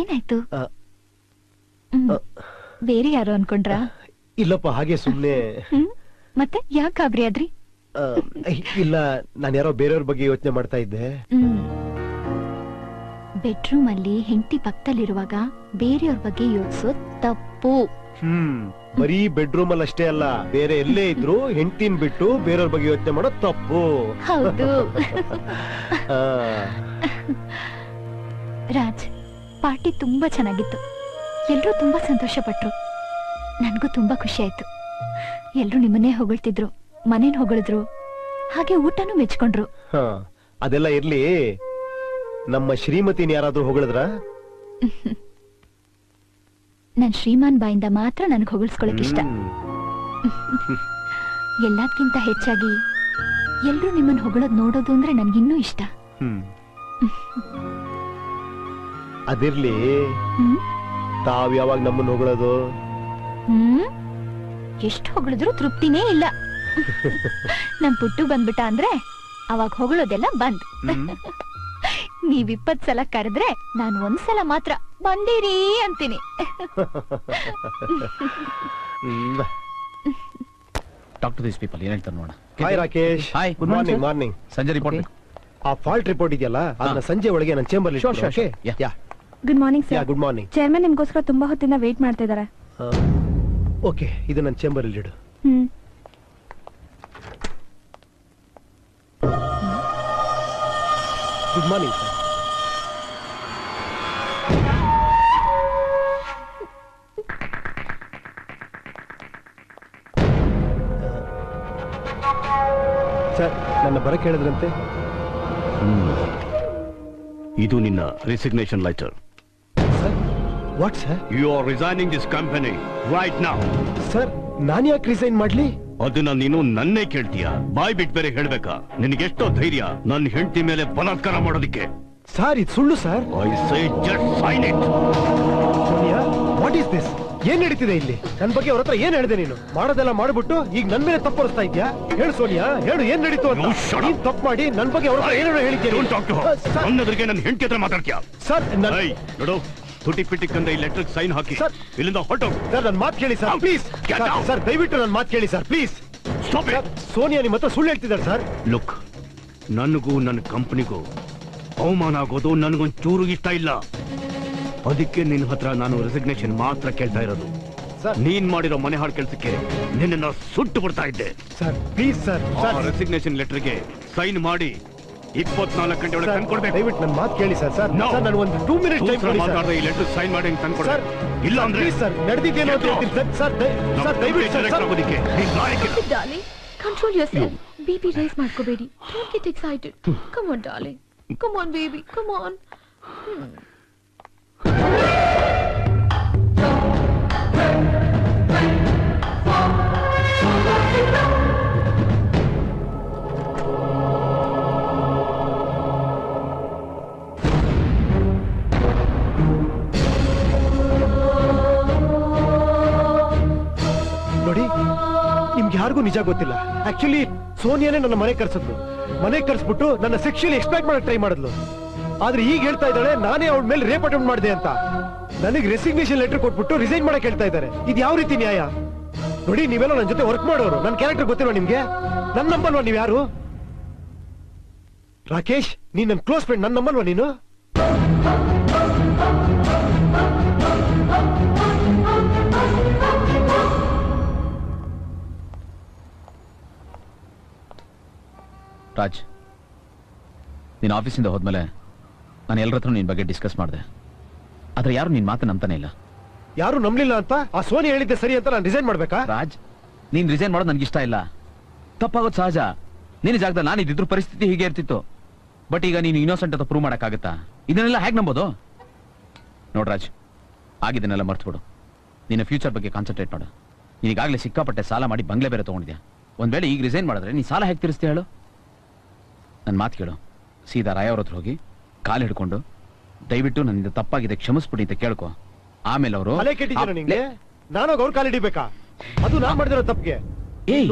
ಏನಾಯ್ತು? ಬೇರೆ ಯಾರು ಅನ್ಕೊಂಡ್ರಾ? ಇಲ್ಲಪ್ಪ, ಹಾಗೆ ಸುಮ್ನೆ. ಮತ್ತೆ ಯಾಕೆ ಗಾಬರಿ ಆದ್ರಿ? ಇಲ್ಲ, ನಾನು ಯಾರೋ ಬೇರೆಯವ್ರ ಬಗ್ಗೆ ಯೋಚನೆ ಮಾಡ್ತಾ ಇದ್ದೆ. ಬೆಡ್ರೂಮ್ ಅಲ್ಲಿ ಹೆಂಡತಿ ಪಕ್ಕದಲ್ಲಿರುವಾಗ ಬೇರೆಯವ್ರ ಬಗ್ಗೆ ಯೋಚಿಸೋದು ತಪ್ಪು. ಬರೀ ಬೆಡ್ರೂಮ್ ಅಲ್ಲಿ ಅಷ್ಟೇ ಅಲ್ಲ, ಬೇರೆ ಎಲ್ಲೇ ಇದ್ರು ಹೆಂಡತಿನ ಬಿಟ್ಟು ಬೇರೆಯವ್ರ ಬಗ್ಗೆ ಯೋಚನೆ ಮಾಡೋದು ತಪ್ಪು. ಹೌದು. ರಾಜ್, ಪಾರ್ಟಿ ತುಂಬಾ ಚೆನ್ನಾಗಿತ್ತು. ಎಲ್ರೂ ತುಂಬಾ ಸಂತೋಷ ಪಟ್ರು. ನನ್ಗೂ ತುಂಬಾ ಖುಷಿ ಆಯ್ತು. ಎಲ್ರೂ ನಿಮ್ಮನ್ನೇ ಹೊಗಳ್ತಿದ್ರು, ಮನೇನ್ ಹೊಗಳಿದ್ರು, ಹಾಗೆ ಊಟನೂ ಮೆಚ್ಕೊಂಡ್ರು. ಅದೆಲ್ಲ ಇರ್ಲಿ, ನಮ್ಮ ಶ್ರೀಮತಿನ ಯಾರಾದ್ರೂ ಹೊಗಳಿದ್ರ? ನನ್ ಶ್ರೀಮಾನ್ ಬಾಯಿಂದ ಮಾತ್ರ ನನ್ಗೆ ಹೊಗಳಿಸ್ಕೊಳಕ್ ಇಷ್ಟ. ಎಲ್ಲದಕ್ಕಿಂತ ಹೆಚ್ಚಾಗಿ ಎಲ್ರೂ ನಿಮ್ಮನ್ನ ಹೊಗಳೋದ್ ನೋಡೋದು ಅಂದ್ರೆ ನನ್ಗಿನ್ನೂ ಇಷ್ಟ. ಅದಿರ್ಲಿ, ತಾವ್ ಯಾವಾಗ ನಮ್ಮನ್ನ ಹೊಗಳೋದು? ಎಷ್ಟು ಹೊಗಳಿದ್ರು ತೃಪ್ತಿನೇ ಇಲ್ಲ. ನಮ್ ಪುಟ್ಟು ಬಂದ್ಬಿಟ್ಟ ಅಂದ್ರೆ ಅವಾಗ ಹೊಗಳೋದೆಲ್ಲ ಬಂದ್. ನೀವ್ 20 ಸಲ ಕರೆದ್ರೆ ನಾನು 1 ಸಲ ಮಾತ್ರ ಬಂದಿರಿ ಅಂತೀನಿ. Talk to these people. ಏನ್ ಹೇಳ್ತಾರೆ ನೋಡ. Hi Rakesh. Hi, good morning. Morning. ಸಂಜೆ ರಿಪೋರ್ಟ್. ಆ ಫಾಲ್ಟ್ ರಿಪೋರ್ಟ್ ಇದೆಯಲ್ಲ, ಅದನ್ನ ಸಂಜೆ ಒಳಗೆ ನನ್ನ ಚೇಂಬರ್ ಅಲ್ಲಿ. Good morning sir. Good morning. Chairman ನಿಮ್ಗೋಸ್ಕರ ತುಂಬಾ ಹೊತ್ತಿಂದ ವೇಟ್ ಮಾಡ್ತಾ ಇದ್ದಾರೆ. ಓಕೆ, ಇದು ನನ್ನ ಚೇಂಬರ್ ಅಲ್ಲಿ ಇಡು. Good morning sir. ಸರ್, ನನ್ನ ಬರಕ್ಕೆ ಹೇಳಿದ್ರಂತೆ. ಇದು ನಿನ್ನ resignation letter. Sir, what sir? You are resigning this company right now. Sir, ನಾನು ಯಾಕೆ ರಿಸೈನ್ ಮಾಡ್ಲಿ? ಅದನ್ನ ನೀನು ನನ್ನೇ ಕೇಳ್ತೀಯ? ಬಾಯ್ ಬಿಟ್ಟು ಬೇರೆ ಹೇಳ್ಬೇಕಾ? ನಿನಗೆಷ್ಟೋ ಧೈರ್ಯ ನನ್ನ ಹೆಂಡತಿ ಮೇಲೆ ಬಲಾತ್ಕಾರ ಮಾಡೋದಿಕ್ಕೆ? ಸರ್, ಇದು ಸುಳ್ಳು sir. I say just sign it. Sonia, what is this? ಏನ್ ನಡೀತಿದೆ ಇಲ್ಲಿ? ನನ್ ಬಗ್ಗೆ ಅವ್ರ ಹತ್ರ ಏನ್ ಹೇಳಿದೆ ನೀನು? ಮಾಡೋದೆಲ್ಲ ಮಾಡ್ಬಿಟ್ಟು ಈಗ ನನ್ ಮೇಲೆ ತಪ್ಪರಿಸ್ತಾ ಇದ್ಯಾ? ಹೇಳು ಸೋನಿಯಾ, ಹೇಳು, ಏನ್ ನಡೀತು ಅಂತ. ನೀನ್ ತಪ್ಪು ಮಾಡಿ ನನ್ ಬಗ್ಗೆ ಅವ್ರ ಹತ್ರ ಏನೇನೋ ಹೇಳಿದ್ದೆ. ನನ್ನದ್ರಿಗೆ ನನ್ನ ಹೆಂಡತಿ ಹತ್ರ ಮಾತಾಡ್ತೀಯ? ಸರ್, ನೋಡು, ತುಟಿ ಪಿಟಿಕ್ ಅಂದ್ರೆ ಈ ಲೆಟರ್ ಸೈನ್ ಹಾಕಿ ಇಲ್ಲಿಂದ ಹೊರಟು. ಸರ್, ನನ್ನ ಮಾತು ಕೇಳಿ ಸರ್, ಪ್ಲೀಸ್. ಸರ್, ದಯವಿಟ್ಟು ನನ್ನ ಮಾತು ಕೇಳಿ ಸರ್, ಪ್ಲೀಸ್. ಸೋನಿಯಾ ನಿಮ್ಮ ಹತ್ರ ಸುಳ್ಳು ಹೇಳ್ತಿದ್ದಾರೆ ಸರ್. ಲುಕ್, ನನಗೂ ನನ್ನ ಕಂಪನಿಗೂ ಅವಮಾನ ಆಗೋದು ನನಗೊಂಚೂರು ಇಷ್ಟ ಇಲ್ಲ. ಅದಕ್ಕೆ ನಿನ್ನ ಹತ್ರ ನಾನು ರೆಸಿಗ್ನೇಷನ್ ಮಾತ್ರ ಕೇಳ್ತಾ ಇರೋದು. ನೀನ್ ಮಾಡಿರೋ ಮನೆ ಹಾಳು ಕೆಲಸಕ್ಕೆ ನಿನ್ನ ಸುಟ್ಟು ಬಿಡ್ತಾ ಇದ್ದೆ. Sir, please sir. ರೆಸಿಗ್ನೇಷನ್ ಲೆಟರ್ಗೆ ಸೈನ್ ಮಾಡಿ 24 ಗಂಟೆ ಒಳಗೆ ತಂದ್ಕೊಡ್ಬೇಕು. ದಯವಿಟ್ಟು ನನ್ನ ಮಾತು ಕೇಳಿ ಸರ್. ಸರ್, ನಾನು ಒಂದು 2 ಮಿನಿಟ್ಸ್ ಟೈಮ್ ಕೊಡಿ ಸರ್. ಈ ಲೆಟರ್ ಸೈನ್ ಮಾಡಿ ತಂದ್ಕೊಡ್ಬೇಕು. ಇಲ್ಲ ಅಂದ್ರೆ ಸರ್, ನಡೆದಿದ್ದೇನೋ ಅಂತ ಹೇಳ್ತೀನಿ ಸರ್. ಸರ್, ದಯವಿಟ್ಟು sir. Darling, control yourself. Baby raise ಮಾಡ್ಕೋಬೇಡಿ. Don't get excited. Come on, darling. Come on, baby. Come on. ನೋಡಿ, ನಿಮ್ಗೆ ಯಾರಿಗೂ ನಿಜ ಗೊತ್ತಿಲ್ಲ. ಆಕ್ಚುಲಿ ಸೋನಿಯಾನೇ ನನ್ನ ಮನೆ ಕರ್ಸಿದ್ಲು. ಮನೆ ಕರ್ಸ್ಬಿಟ್ಟು ನನ್ನ ಸೆಕ್ಷುಯಲಿ ಎಕ್ಸ್ಪ್ಲಾಯ್ಟ್ ಮಾಡಕ್ ಟ್ರೈ ಮಾಡಿದ್ಲು. ಆದ್ರೆ ಈಗ ಹೇಳ್ತಾ ಇದ್ದಾಳೆ ನಾನೇ ಅವಳ ಮೇಲೆ ರೇಪ್ ಅಟೆಂಪ್ಟ್ ಮಾಡಿದೆ ಅಂತ. ನನಗೆ ರೆಸಿಗ್ನೇಷನ್ ಲೆಟರ್ ಕೊಟ್ಬಿಟ್ಟು ರಿಸೈನ್ ಮಾಡಕ್ ಹೇಳ್ತಾ ಇದ್ದಾರೆ. ಇದು ಯಾವ ರೀತಿ ನ್ಯಾಯ? ನೋಡಿ, ನೀವೆಲ್ಲ ನನ್ನ ಜೊತೆ ವರ್ಕ್ ಮಾಡೋರು. ನನ್ನ ಕ್ಯಾರೆಕ್ಟರ್ ಗೊತ್ತಿಲ್ವಾ ನಿಮ್ಗೆ? ನನ್ನ ನಂಬಲ್ವಾ ನೀವು ಯಾರು? ರಾಕೇಶ್, ನೀನ್ ನನ್ನ ಕ್ಲೋಸ್ ಫ್ರೆಂಡ್, ನನ್ನ ನಂಬಲ್ವಾ ನೀನು? ರಾಜ್, ನೀನು ಆಫೀಸಿಂದ ಹೋದ್ಮೇಲೆ ನಾನು ಎಲ್ಲರ ಹತ್ರ ನಿನ್ ಬಗ್ಗೆ ಡಿಸ್ಕಸ್ ಮಾಡಿದೆ. ಆದ್ರೆ ಯಾರು ನಿನ್ ಮಾತು ನಂಬ್ತಾನೆ ಇಲ್ಲ. ಯಾರು ನಂಬಲಿಲ್ಲ ಅಂತ ಆ ಸೋನಿ ಹೇಳಿದ್ದೆ ಸರಿ ಅಂತ ನಾನು ರಿಸೈನ್ ಮಾಡ್ಬೇಕಾ? ರಾಜ್, ನೀನ್ ರಿಸೈನ್ ಮಾಡೋದು ನನ್ಗೆ ಇಷ್ಟ ಇಲ್ಲ. ತಪ್ಪಾಗೋದು ಸಹಜ. ನಿನ್ನ ಜಾಗದಲ್ಲಿ ನಾನು ಇದ್ದಿದ್ರು ಪರಿಸ್ಥಿತಿ ಹೀಗೆ ಇರ್ತಿತ್ತು. ಬಟ್ ಈಗ ನೀನು ಇನ್ನೋಸೆಂಟ್ ಅಂತ ಪ್ರೂವ್ ಮಾಡಕ್ಕಾಗತ್ತಾ? ಇದನ್ನೆಲ್ಲ ಹೇಗೆ ನಂಬೋದು? ನೋಡ್ರಾಜ್, ಆಗಿದ್ದನ್ನೆಲ್ಲ ಮರ್ತ್ಬಿಡು. ನಿನ್ನ ಫ್ಯೂಚರ್ ಬಗ್ಗೆ ಕಾನ್ಸಂಟ್ರೇಟ್ ಮಾಡು. ಈಗಾಗಲೇ ಸಿಕ್ಕಾಪಟ್ಟೆ ಸಾಲ ಮಾಡಿ ಬಂಗ್ಲೆ ಬೇರೆ ತಗೊಂಡಿದ್ಯಾ. ಒಂದ್ ವೇಳೆ ಈಗ ರಿಸೈನ್ ಮಾಡಿದ್ರೆ ನೀ ಸಾಲ ಹೇಗೆ ತೀರಿಸ್ತೀಯ ಹೇಳು? ನನ್ನ ಮಾತು ಕೇಳು. ಸೀದಾ ರಾಯವ್ರ ಹತ್ರ ಹೋಗಿ ಕಾಲು ಹಿಡ್ಕೊಂಡು ದಯವಿಟ್ಟು ನನ್ನಿಂದ ತಪ್ಪಾಗಿದೆ ಕ್ಷಮಿಸ್ಬಿಡಿ ಅಂತ ಕೇಳ್ಕೊ. ಆಮೇಲೆ ಅವರು ತಲೆ ಕೆಟ್ಟಿದ್ದೀರ ನಿಂಗೆ? ನಾನು ಅವ್ರ ಕಾಲು ಹಿಡಿಬೇಕಾ? ಅದು ನಾನ್ ಮಾಡಿದಿರೋ ತಪ್ಪಿಗೆ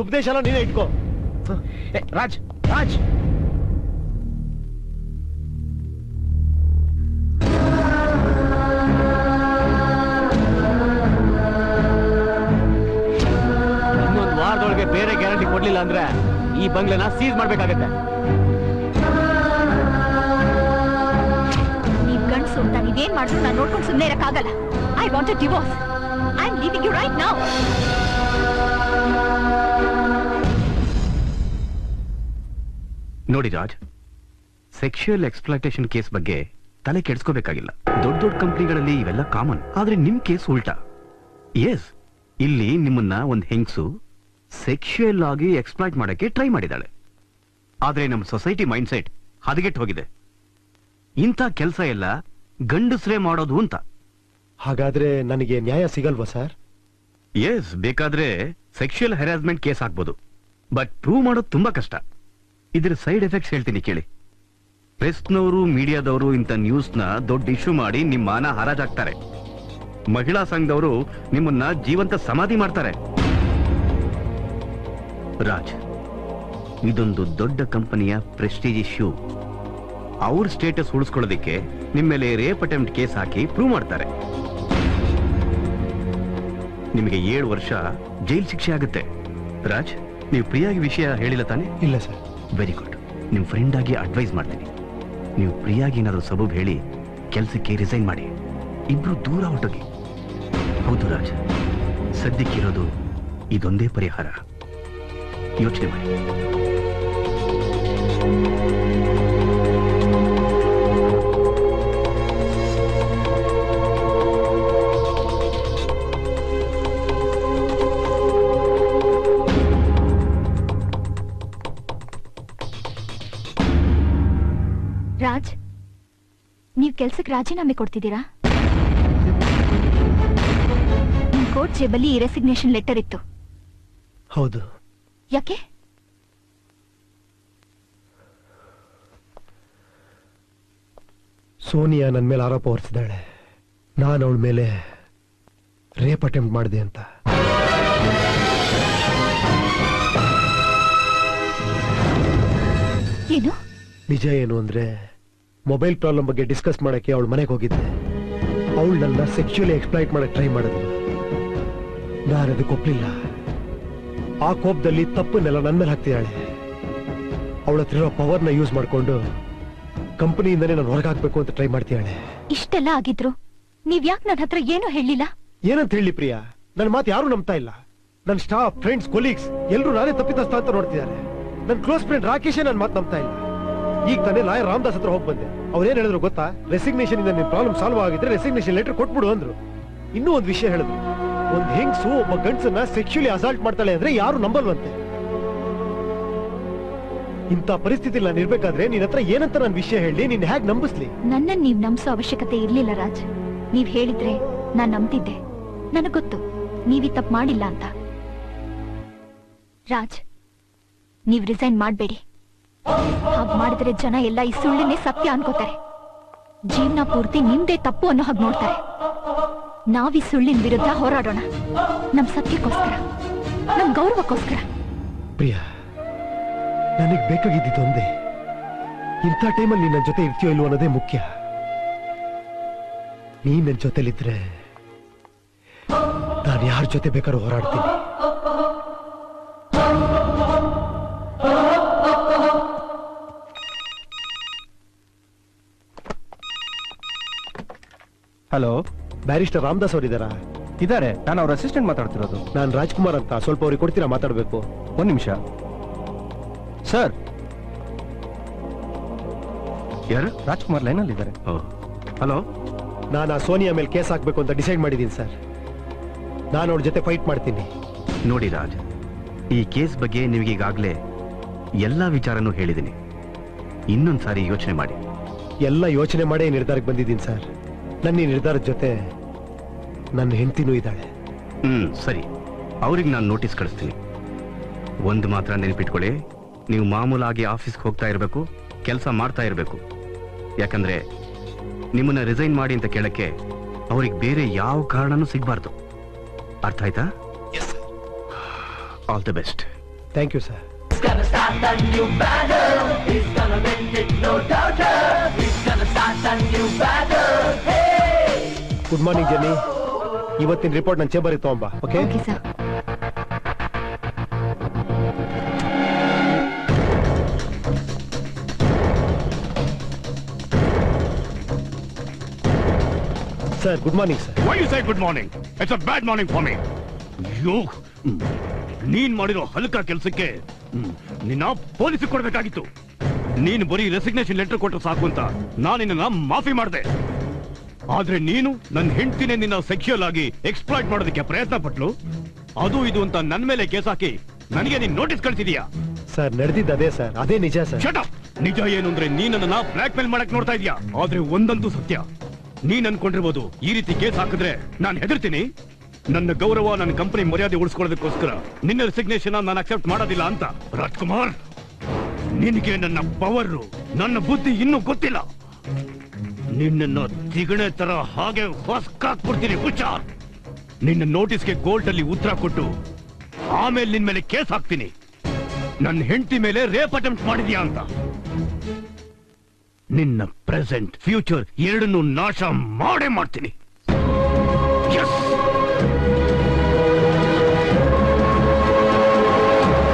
ಉಪದೇಶ ಎಲ್ಲ ನೀನೇ ಇಟ್ಕೋ. ರಾಜ್ ರಾಜ್ ಇನ್ನೊಂದು ವಾರದೊಳಗೆ ಬೇರೆ ಗ್ಯಾರಂಟಿ ಕೊಡ್ಲಿಲ್ಲ ಅಂದ್ರೆ ಈ ಬಂಗ್ಲೆನ ಸೀಸ್ ಮಾಡ್ಬೇಕಾಗತ್ತೆ. ನೀವ್ ಗಂಡ್ಸು ಅಂತ ನೀವೇನ್ ಮಾಡಿದ್ರು ನಾನು ನೋಡ್ಕೊಂಡು ಸುಮ್ಮನೆ ಇರಕ್ಕಾಗಲ್ಲ. I want a divorce. I am leaving you right now. ನೋಡಿ ರಾಜ್, ಸೆಕ್ಷುಯಲ್ ಎಕ್ಸ್ಪ್ಲಾಯ್ಟೇಷನ್ ಕೇಸ್ ಬಗ್ಗೆ ತಲೆ ಕೆಡಿಸ್ಕೋಬೇಕಾಗಿಲ್ಲ. ದೊಡ್ಡ ದೊಡ್ಡ ಕಂಪ್ನಿಗಳಲ್ಲಿ ಇವೆಲ್ಲ ಕಾಮನ್. ಆದ್ರೆ ನಿಮ್ ಕೇಸ್ ಉಲ್ಟಾ. ಎಸ್, ಇಲ್ಲಿ ನಿಮ್ಮನ್ನ ಒಂದ್ ಹೆಂಗ್ಸು ಸೆಕ್ಷುಯಲ್ ಆಗಿ ಎಕ್ಸ್ಪ್ಲಾಯ್ಟ್ ಮಾಡಕ್ಕೆ ಟ್ರೈ ಮಾಡಿದಾಳೆ. ಆದ್ರೆ ನಮ್ಮ ಸೊಸೈಟಿ ಮೈಂಡ್ ಸೆಟ್ ಹದಗೆಟ್ಟು ಹೋಗಿದೆ. ಇಂಥ ಕೆಲಸ ಎಲ್ಲ ಗಂಡಸ್ರೇ ಮಾಡೋದು ಅಂತ. ಹಾಗಾದ್ರೆ ನನಗೆ ನ್ಯಾಯ ಸಿಗಲ್ವಾ ಸರ್? ಎಸ್, ಬೇಕಾದ್ರೆ ಸೆಕ್ಷುಯಲ್ ಹರಾಸ್ಮೆಂಟ್ ಕೇಸ್ ಆಗ್ಬೋದು. ಬಟ್ ಪ್ರೂವ್ ಮಾಡೋದು ತುಂಬಾ ಕಷ್ಟ. ಇದರ ಸೈಡ್ ಎಫೆಕ್ಟ್ಸ್ ಹೇಳ್ತೀನಿ ಕೇಳಿ. ಪ್ರೆಸ್ನವರು, ಮೀಡಿಯಾದವರು ಇಂಥ ನ್ಯೂಸ್ನ ದೊಡ್ಡ ಇಶ್ಯೂ ಮಾಡಿ ನಿಮ್ಮ ಮಾನ ಹರಾಜಾಗ್ತಾರೆ. ಮಹಿಳಾ ಸಂಘದವರು ನಿಮ್ಮನ್ನ ಜೀವಂತ ಸಮಾಧಿ ಮಾಡ್ತಾರೆ. ರಾಜ್, ಇದೊಂದು ದೊಡ್ಡ ಕಂಪನಿಯ ಪ್ರೆಸ್ಟೀಜ್ ಇಶ್ಯೂ. ಅವ್ರ ಸ್ಟೇಟಸ್ ಉಳಿಸ್ಕೊಳ್ಳೋದಿಕ್ಕೆ ನಿಮ್ಮ ಮೇಲೆ ರೇಪ್ ಅಟೆಂಪ್ಟ್ ಕೇಸ್ ಹಾಕಿ ಪ್ರೂವ್ ಮಾಡ್ತಾರೆ. ನಿಮಗೆ 7 ವರ್ಷ ಜೈಲ್ ಶಿಕ್ಷೆ ಆಗುತ್ತೆ. ರಾಜ್, ನೀವು ಪ್ರಿಯಾಗಿ ವಿಷಯ ಹೇಳಿಲ್ಲ ತಾನೆ? ಇಲ್ಲ ಸರ್. Very good. ನಿಮ್ ಫ್ರೆಂಡ್ ಆಗಿ ಅಡ್ವೈಸ್ ಮಾಡ್ತೀನಿ. ನೀವು ಪ್ರಿಯಾಗಿ ಏನಾದ್ರು ಸಬೂಬ್ ಹೇಳಿ ಕೆಲಸಕ್ಕೆ ರಿಸೈನ್ ಮಾಡಿ. ಇಬ್ರು ದೂರ ಹೊಟ್ಟೋಗಿ. ಹೌದು ರಾಜ್, ಸದ್ಯಕ್ಕಿರೋದು ಇದೊಂದೇ ಪರಿಹಾರ. ಯೋಚನೆ ಮಾಡಿ. ರಾಜ್, ನೀವ್ ಕೆಲ್ಸಕ್ಕೆ ರಾಜೀನಾಮೆ ಕೊಡ್ತಿದ್ದೀರಾ? ನಿಮ್ ಕೋರ್ಟ್ ಜೇಬಲ್ಲಿ ಈ ರೆಸಿಗ್ನೇಷನ್ ಲೆಟರ್ ಇತ್ತು. ಹೌದು. ಯಾಕೆ? ಸೋನಿಯಾ ನನ್ನ ಮೇಲೆ ಆರೋಪ ಹೊರಿಸಿದಾಳೆ. ನಾನು ಅವಳ ಮೇಲೆ ರೇಪ್ ಅಟೆಂಪ್ಟ್ ಮಾಡಿದೆ ಅಂತ. ಏನು? ನಿಜ ಏನು ಅಂದ್ರೆ, ಮೊಬೈಲ್ ಪ್ರಾಬ್ಲಮ್ ಬಗ್ಗೆ ಡಿಸ್ಕಸ್ ಮಾಡಕ್ಕೆ ಅವಳ ಮನೆಗೆ ಹೋಗಿದ್ದೆ. ಅವಳು ನನ್ನ ಸೆಕ್ಚುಯಲಿ ಎಕ್ಸ್ಪ್ಲಾಯ್ಟ್ ಮಾಡಕ್ ಟ್ರೈ ಮಾಡಿದ್ಲು. ನಾನು ಅದಕ್ಕೆ ಒಪ್ಲಿಲ್ಲ. ಆ ಕೋಪದಲ್ಲಿ ತಪ್ಪನ್ನೆಲ್ಲ ನನ್ನ ಮೇಲೆ ಹಾಕ್ತಿದ್ದಾಳೆ. ಅವಳ ಹತ್ರ ಇರೋ ಪವರ್ನ ಯೂಸ್ ಮಾಡ್ಕೊಂಡು ಕಂಪನಿಯಿಂದನೇ ನಾನು ಹೊರಗೆ ಹಾಕ್ಬೇಕು ಅಂತ ಟ್ರೈ ಮಾಡ್ತಿದ್ದಾಳೆ. ಇಷ್ಟೆಲ್ಲ ಆಗಿದ್ರು ನೀವ್ ಯಾಕೆ ನನ್ನ ಹತ್ರ ಏನು ಹೇಳಿಲ್ಲ? ಏನಂತ ಹೇಳಿ ಪ್ರಿಯಾ? ನನ್ನ ಮಾತು ಯಾರು ನಂಬ್ತಾ ಇಲ್ಲ. ನನ್ನ ಸ್ಟಾಫ್, ಫ್ರೆಂಡ್ಸ್, ಕೊಲೀಗ್ಸ್ ಎಲ್ಲರೂ ನಾನೇ ತಪ್ಪಿತಸ್ಥ ಅಂತ ನೋಡ್ತಿದ್ದಾರೆ. ನನ್ನ ಕ್ಲೋಸ್ ಫ್ರೆಂಡ್ ರಾಕೇಶೇ ನನ್ನ ಮಾತು ನಂಬ್ತಾ ಇಲ್ಲ. ಈಗ ತಾನೇ ಲಾಯರ್ ರಾಮದಾಸ್ ಹತ್ರ ಹೋಗಿ ಬಂದೆ. ಅವ್ರೇನ್ ಹೇಳಿದ್ರು ಗೊತ್ತಾ? ರೆಸಿಗ್ನೇಷನ್ ಇಂದ ನಿನ್ ಪ್ರಾಬ್ಲಮ್ ಸಾಲ್ವ್ ಆಗಿದ್ರೆ ರೆಸಿಗ್ನೇಷನ್ ಲೆಟರ್ ಕೊಟ್ಬಿಡು ಅಂದ್ರು. ಇನ್ನೂ ಒಂದು ವಿಷಯ ಹೇಳಿದ್ರು, ಒಂದ್ ಹೆಂಗ್ಸು ಒಬ್ಬ ಗಂಡ್ಸನ್ನ ಸೆಕ್ಚುಲಿ ಅಸಾಲ್ಟ್ ಮಾಡ್ತಾಳೆ ಅಂದ್ರೆ ಯಾರು ನಂಬಲ್ವಂತೆ. ಇಂಥ ಪರಿಸ್ಥಿತಿ ನಾನು ಇರ್ಬೇಕಾದ್ರೆ ನಿನ್ ಹತ್ರ ಏನಂತ ನಾನು ವಿಷಯ ಹೇಳಿ ನಿನ್ ಹೇಗ್ ನಂಬಿಸ್ಲಿ? ನನ್ನನ್ನು ನೀವ್ ನಂಬಿಸೋ ಅವಶ್ಯಕತೆ ಇರ್ಲಿಲ್ಲ ರಾಜ್. ನೀವ್ ಹೇಳಿದ್ರೆ ನಾನ್ ನಂಬ್ತಿದ್ದೆ. ನನಗ್ ಗೊತ್ತು ನೀವಿ ತಪ್ಪು ಮಾಡಿಲ್ಲ ಅಂತ. ರಾಜ್, ನೀವ್ ರಿಸೈನ್ ಮಾಡ್ಬೇಡಿ. ಹಾಗ್ ಮಾಡಿದ್ರೆ ಜನ ಎಲ್ಲ ಈ ಸುಳ್ಳನ್ನೇ ಸತ್ಯ ಅನ್ಕೋತಾರೆ. ಜೀವನ ಪೂರ್ತಿ ನಿಮ್ದೇ ತಪ್ಪು ಅನ್ನೋ ಹಾಗೆ ನೋಡ್ತಾರೆ. ನಾವೀ ಸುಳ್ಳಿನ ವಿರುದ್ಧ ಹೋರಾಡೋಣ. ನಮ್ ಸತ್ಯಕ್ಕೋಸ್ಕರ, ನಮ್ ಗೌರವಕ್ಕೋಸ್ಕರ. ಪ್ರಿಯಾ, ನನಗ್ ಬೇಕಾಗಿದ್ದೊಂದೇ, ಇಂಥ ಟೈಮಲ್ಲಿ ನೀನ್ ನನ್ನ ಜೊತೆ ಇರ್ತೀಯೋ ಇಲ್ವೋ ಅನ್ನೋದೇ ಮುಖ್ಯ. ನೀನ್ ನನ್ನ ಜೊತೆಲಿದ್ರೆ ನಾನು ಯಾರ ಜೊತೆ ಬೇಕಾದ್ರೂ ಹೋರಾಡ್ತೀನಿ. ಹಲೋ, ಬ್ಯಾರಿಸ್ಟರ್ ರಾಮದಾಸ್ ಅವರಿದ್ದಾರಾ? ಇದ್ದಾರೆ. ನಾನು ಅವ್ರ ಅಸಿಸ್ಟೆಂಟ್ ಮಾತಾಡ್ತಿರೋದು. ನಾನು ರಾಜ್ಕುಮಾರ್ ಅಂತ. ಸ್ವಲ್ಪ ಅವ್ರಿಗೆ ಕೊಡ್ತೀರಾ? ಮಾತಾಡ್ಬೇಕು. 1 ನಿಮಿಷ ಸರ್. ಯಾರು? ರಾಜ್ಕುಮಾರ್ ಲೈನಲ್ಲಿ ಇದ್ದಾರೆ. ಹಲೋ, ನಾನು ಆ ಸೋನಿಯಾ ಮೇಲೆ ಕೇಸ್ ಹಾಕ್ಬೇಕು ಅಂತ ಡಿಸೈಡ್ ಮಾಡಿದ್ದೀನಿ ಸರ್. ನಾನು ಅವ್ರ ಜೊತೆ ಫೈಟ್ ಮಾಡ್ತೀನಿ. ನೋಡಿ ರಾಜ್, ಈ ಕೇಸ್ ಬಗ್ಗೆ ನಿಮಗೀಗಾಗಲೇ ಎಲ್ಲ ವಿಚಾರನೂ ಹೇಳಿದ್ದೀನಿ. ಇನ್ನೊಂದ್ಸಾರಿ ಯೋಚನೆ ಮಾಡಿ. ಎಲ್ಲ ಯೋಚನೆ ಮಾಡೇ ಈ ನಿರ್ಧಾರಕ್ಕೆ ಬಂದಿದ್ದೀನಿ ಸರ್. ನನ್ನ ಈ ನಿರ್ಧಾರದ ಜೊತೆ ನನ್ನ ಹೆಂಡತಿನೂ ಇದ್ದಾಳೆ. ಸರಿ, ಅವ್ರಿಗೆ ನಾನು ನೋಟಿಸ್ ಕಳಿಸ್ತೀನಿ. ಒಂದು ಮಾತ್ರ ನೆನಪಿಟ್ಕೊಳ್ಳಿ, ನೀವು ಮಾಮೂಲಾಗಿ ಆಫೀಸ್ಗೆ ಹೋಗ್ತಾ ಇರಬೇಕು, ಕೆಲಸ ಮಾಡ್ತಾ ಇರಬೇಕು. ಯಾಕಂದ್ರೆ ನಿಮ್ಮನ್ನ ರಿಸೈನ್ ಮಾಡಿ ಅಂತ ಕೇಳಕ್ಕೆ ಅವ್ರಿಗೆ ಬೇರೆ ಯಾವ ಕಾರಣನೂ ಸಿಗಬಾರ್ದು. ಅರ್ಥ ಆಯ್ತಾ? All the best. Thank you sir. Good morning Jenny. ಇವತ್ತಿನ ರಿಪೋರ್ಟ್ ನನ್ನ ಚೇಂಬರ್ಗೆ ತಗೊಂಬ. Okay okay sir. Sir good morning sir. Why you say good morning? It's a bad morning for me. ಅಯ್ಯೋ, ನೀನ್ ಮಾಡಿರೋ ಹಲ್ಕ ಕೆಲಸಕ್ಕೆ ನಿನ್ನ ಪೊಲೀಸ್ ಕೊಡ್ಬೇಕಾಗಿತ್ತು. ನೀನು ಬರೀ ರೆಸಿಗ್ನೇಷನ್ ಲೆಟರ್ ಕೊಟ್ಟರೆ ಸಾಕು ಅಂತ ನಾನು ನಿನ್ನ ಮಾಫಿ ಮಾಡಿದೆ. ಆದ್ರೆ ನೀನು ನನ್ನ ಹೆಂಡತಿನೇ ನಿನ್ನ ಸೆಕ್ಸುಯಲ್ ಆಗಿ ಎಕ್ಸ್ಪ್ಲಾಯ್ಟ್ ಮಾಡೋದಕ್ಕೆ ಪ್ರಯತ್ನ ಪಟ್ಲು. ಅದು ಇದು ಅಂತ ನನ್ನ ಮೇಲೆ ಕೇಸ್ ಹಾಕಿ ನನಗೆ ನೀನ್ ನೋಟಿಸ್ ಕಳಿಸಿದೀಯಾ? ಸರ್ ನಡೆದಿದ್ದು ಅದೇ ಸರ್, ಅದೇ ನಿಜ ಸರ್. Shut up. ನಿಜ ಏನು ಅಂದ್ರೆ ನೀನ್ ನನ್ನ ಬ್ಲಾಕ್ ಮೇಲ್ ಮಾಡಕ್ ನೋಡ್ತಾ ಇದೀಯಾ. ಆದ್ರೆ ಒಂದಂತೂ ಸತ್ಯ, ನೀನ್ ಅನ್ಕೊಂಡಿರ್ಬೋದು ಈ ರೀತಿ ಕೇಸ್ ಹಾಕಿದ್ರೆ ನಾನು ಹೆದರ್ತೀನಿ, ನನ್ನ ಗೌರವ, ನನ್ನ ಕಂಪನಿ ಮರ್ಯಾದೆ ಉಳಿಸ್ಕೊಳ್ಳೋದಕ್ಕೋಸ್ಕರ ನಿನ್ನ ರೆಸಿಗ್ನೇಷನ್ ನಾನು ಅಕ್ಸೆಪ್ಟ್ ಮಾಡೋದಿಲ್ಲ ಅಂತ. ರಾಜ್ಕುಮಾರ್, ನಿನಗೆ ನನ್ನ ಪವರ್, ನನ್ನ ಬುದ್ಧಿ ಇನ್ನೂ ಗೊತ್ತಿಲ್ಲ. ನಿನ್ನ ತಿಗಣೆ ತರ ಹಾಗೆ ಹೊಸ್ಕಾಕ್ಬಿಡ್ತೀನಿ. ಹುಷಾರ್. ನಿನ್ನ ನೋಟಿಸ್ಗೆ ಕೋರ್ಟ್ ಅಲ್ಲಿ ಉತ್ತರ ಕೊಟ್ಟು ಆಮೇಲೆ ನಿನ್ ಮೇಲೆ ಕೇಸ್ ಹಾಕ್ತೀನಿ. ನನ್ನ ಹೆಂಡತಿ ಮೇಲೆ ರೇಪ್ ಅಟೆಂಪ್ಟ್ ಮಾಡಿದ್ಯಾ ಅಂತ. ನಿನ್ನ ಪ್ರೆಸೆಂಟ್ ಫ್ಯೂಚರ್ ಎರಡನ್ನೂ ನಾಶ ಮಾಡೇ ಮಾಡ್ತೀನಿ.